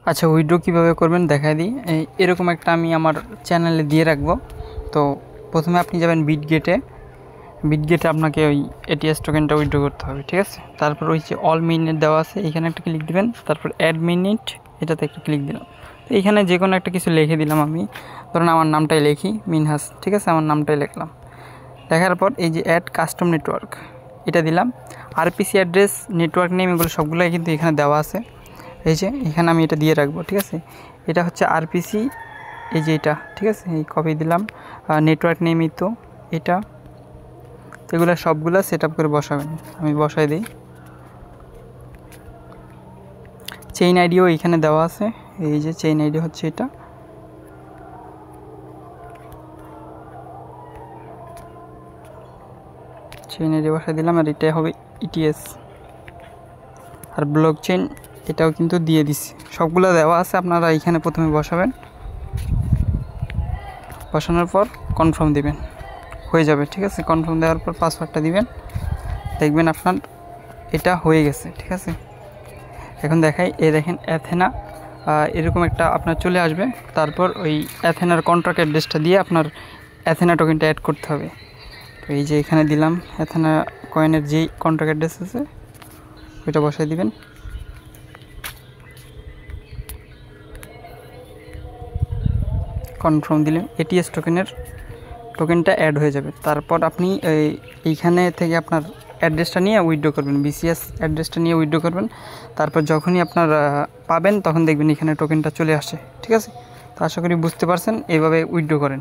আচ্ছা, উইথড্র কীভাবে করবেন দেখাই দিই। এরকম একটা আমি আমার চ্যানেলে দিয়ে রাখবো। তো প্রথমে আপনি যাবেন বিটগেটে আপনাকে ওই এটিএস টোকেনটা উইথড্র করতে হবে, ঠিক আছে। তারপর ওই যে অল মিনিট দেওয়া আছে এখানে একটা ক্লিক দিবেন, তারপর অ্যাড মিনিট এটাতে একটা ক্লিক দিলাম। তো এইখানে যে কোনো একটা কিছু লিখে দিলাম, আমি ধরুন আমার নামটাই লিখি মিনহাস, ঠিক আছে, আমার নামটাই লিখলাম। লেখার পর এই যে অ্যাড কাস্টম নেটওয়ার্ক এটা দিলাম। আরপিসি অ্যাড্রেস, নেটওয়ার্ক নেম এগুলো সবগুলোই কিন্তু এখানে দেওয়া আছে। এই যে এখানে আমি এটা দিয়ে রাখবো, ঠিক আছে। এটা হচ্ছে আরপিসি, এই যে এটা, ঠিক আছে, এই কপি দিলাম। নেটওয়ার্ক নেমই তো এটা, এগুলো সবগুলো সেট আপ করে বসাবেন। আমি বসাই দিই। চেইন আইডিও এখানে দেওয়া আছে, এই যে চেইন আইডি হচ্ছে এটা। চেইন আইডি বসাই দিলাম, আর এটা হবে ইটিএস। আর ব্লক চেইন এটাও কিন্তু দিয়ে দিচ্ছি, সবগুলো দেওয়া আছে। আপনারা এখানে প্রথমে বসাবেন, বসানোর পর কনফার্ম দিবেন, হয়ে যাবে, ঠিক আছে। কনফার্ম দেওয়ার পর পাসওয়ার্ডটা দিবেন, দেখবেন আপনার এটা হয়ে গেছে, ঠিক আছে। এখন দেখাই, দেখেন অ্যাথেনা এরকম একটা আপনার চলে আসবে। তারপর ওই অ্যাথেনার কন্ট্রাক্ট অ্যাড্রেসটা দিয়ে আপনার অ্যাথেনা টোকেনটা অ্যাড করতে হবে। তো এই যে এখানে দিলাম অ্যাথেনা কয়েনের যেই কন্ট্রাক্ট অ্যাড্রেস আছে ওইটা বসাই দিবেন। কনফার্ম দিলেন, এটিএস টোকেনটা অ্যাড হয়ে যাবে। তারপর আপনি এইখানে থেকে আপনার অ্যাড্রেসটা নিয়ে উইথড্র করবেন, বিসিএস অ্যাড্রেসটা নিয়ে উইথড্র করবেন। তারপর যখনই আপনার পাবেন তখন দেখবেন এখানে টোকেনটা চলে আসে, ঠিক আছে। তো আশা করি বুঝতে পারছেন, এইভাবে উইথড্র করেন।